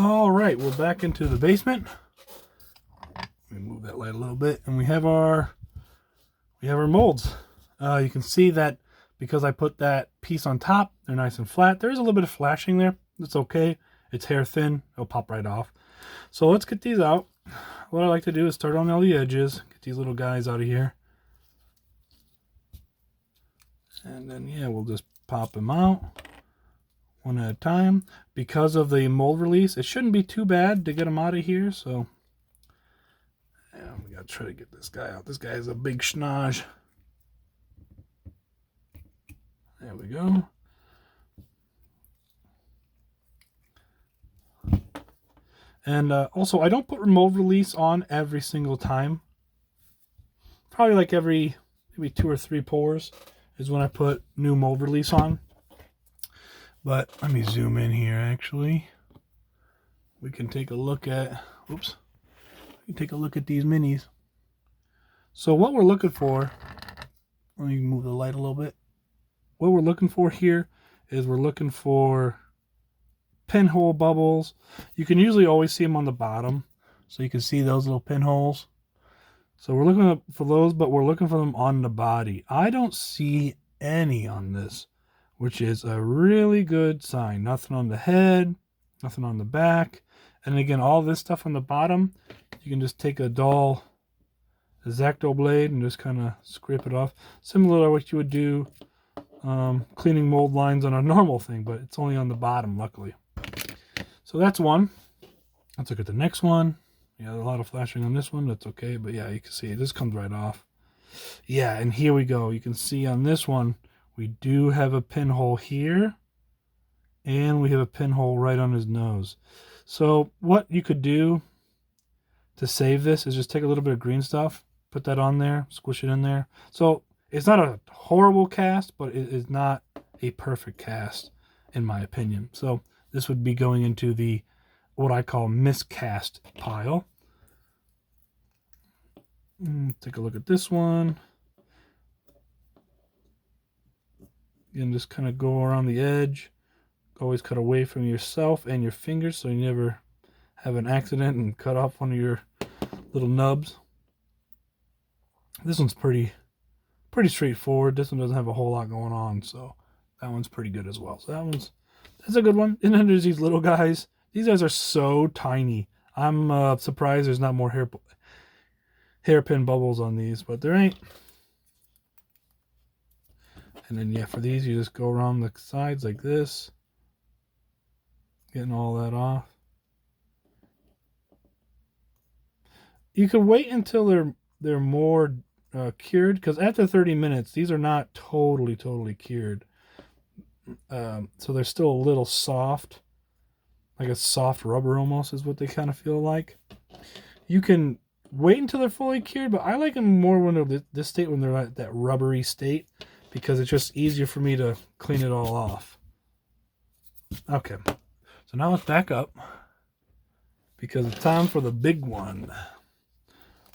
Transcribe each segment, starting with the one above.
All right, we're back into the basement. Let me move that light a little bit, and we have our molds. You can see that because I put that piece on top, they're nice and flat. There is a little bit of flashing there. It's okay. It's hair thin. It'll pop right off. So let's get these out. What I like to do is start on all the edges. Get these little guys out of here. And then, yeah, we'll just pop them out one at a time. Because of the mold release, it shouldn't be too bad to get them out of here. So, yeah, we got to try to get this guy out. This guy is a big schnoz. There we go. And also, I don't put mold release on every single time. Probably like every maybe 2 or 3 pours is when I put new mold release on. But let me zoom in here actually. We can take a look at, oops. We can take a look at these minis. So what we're looking for, let me move the light a little bit. What we're looking for here is we're looking for pinhole bubbles. You can usually always see them on the bottom, so you can see those little pinholes. So we're looking for those, but we're looking for them on the body. I don't see any on this, which is a really good sign. Nothing on the head, nothing on the back. And again, all this stuff on the bottom, you can just take a dull X-Acto blade and just kind of scrape it off. Similar to what you would do cleaning mold lines on a normal thing, but it's only on the bottom, luckily. So that's one. Let's look at the next one. Yeah, a lot of flashing on this one. That's okay, but yeah, you can see this comes right off. Yeah, and here we go. You can see on this one, we do have a pinhole here, and we have a pinhole right on his nose. So what you could do to save this is just take a little bit of green stuff, put that on there, squish it in there. So it's not a horrible cast, but it is not a perfect cast, in my opinion. So this would be going into the what I call miscast pile. Take a look at this one. Again, just kind of go around the edge. Always cut away from yourself and your fingers so you never have an accident and cut off one of your little nubs. This one's pretty straightforward. This one doesn't have a whole lot going on, so that one's pretty good as well. So that's a good one. And then there's these little guys. These guys are so tiny. I'm surprised there's not more hairpin bubbles on these, but there ain't. And then, yeah, for these, you just go around the sides like this. Getting all that off. You can wait until they're more cured, because after 30 minutes, these are not totally cured. So they're still a little soft. Like a soft rubber almost is what they kind of feel like. You can wait until they're fully cured, but I like them more when they're this state, when they're at that rubbery state, because it's just easier for me to clean it all off. Okay, so now let's back up, because it's time for the big one.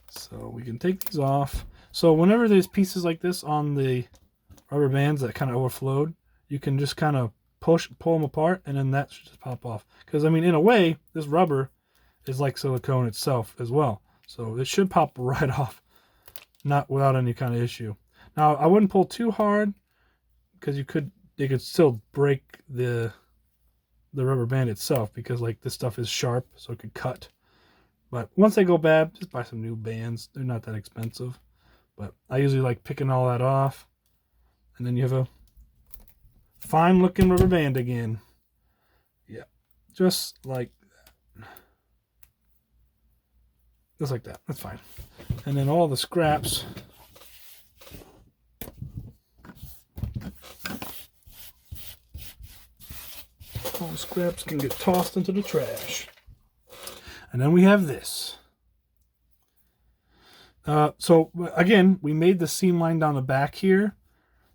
So we can take these off. So whenever there's pieces like this on the rubber bands that kind of overflowed, you can just kind of pull them apart, and then that should just pop off. Because, I mean, in a way, this rubber is like silicone itself as well. So it should pop right off, not without any kind of issue. Now, I wouldn't pull too hard, because you could still break the rubber band itself, because like this stuff is sharp, so it could cut. But once they go bad, just buy some new bands. They're not that expensive. But I usually like picking all that off, and then you have a fine looking rubber band again. Yeah, just like that. Just like that. That's fine. And then all the scraps, can get tossed into the trash. And then we have this. So again, we made the seam line down the back here.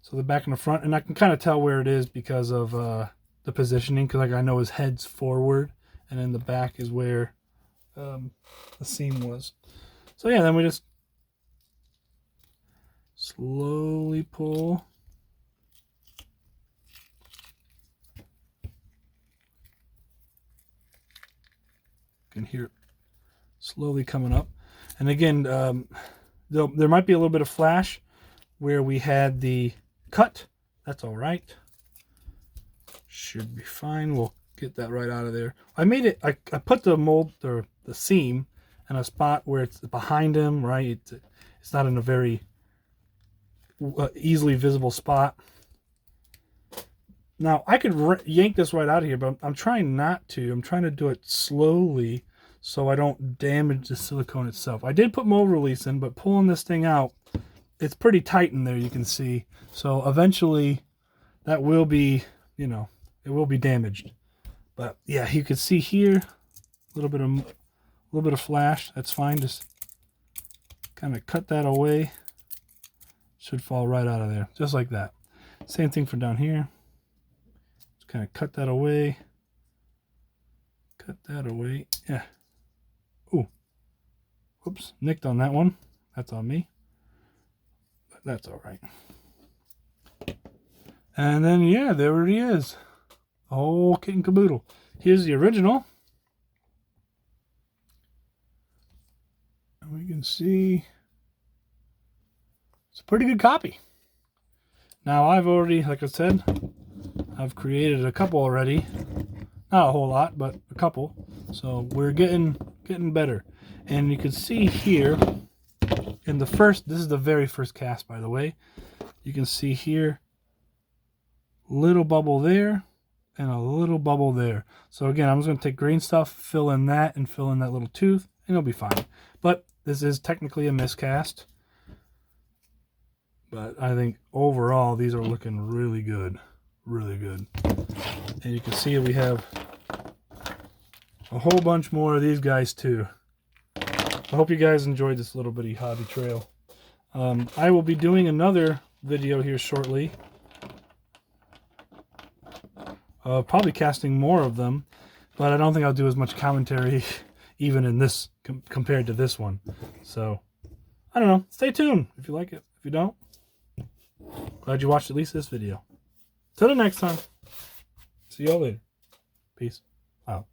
So the back and the front, and I can kind of tell where it is because of the positioning, because like I know his head's forward, and then the back is where the seam was. So yeah, then we just slowly pull. can hear it slowly coming up. And again, there might be a little bit of flash where we had the cut. That's all right. Should be fine. We'll get that right out of there. I made it, I put the mold, or the seam, in a spot where it's behind him, right? It's not in a very easily visible spot. Now, I could yank this right out of here, but I'm trying not to. I'm trying to do it slowly so I don't damage the silicone itself. I did put mold release in, but pulling this thing out, it's pretty tight in there, you can see. So eventually that will be, you know, it will be damaged. But yeah, you can see here a little bit of flash. That's fine. Just kind of cut that away. Should fall right out of there, just like that. Same thing for down here. Just kind of cut that away. Cut that away. Yeah. Ooh. Whoops. Nicked on that one. That's on me. But that's all right. And then, yeah, there it is. The whole kit and caboodle. Here's the original. And we can see it's a pretty good copy. Now, I've already, like I said, I've created a couple already. Not a whole lot, but a couple. So we're getting better. And you can see here in the first, this is the very first cast, by the way. You can see here, little bubble there and a little bubble there. So again, I'm just going to take green stuff, fill in that, and fill in that little tooth, and it'll be fine. But this is technically a miscast. But I think overall, these are looking really good. Really good. And you can see we have a whole bunch more of these guys too. I hope you guys enjoyed this little bitty hobby trail. I will be doing another video here shortly. Probably casting more of them, but I don't think I'll do as much commentary even in this compared to this one. So, I don't know. Stay tuned if you like it. If you don't, glad you watched at least this video. Till the next time. See y'all later. Peace out.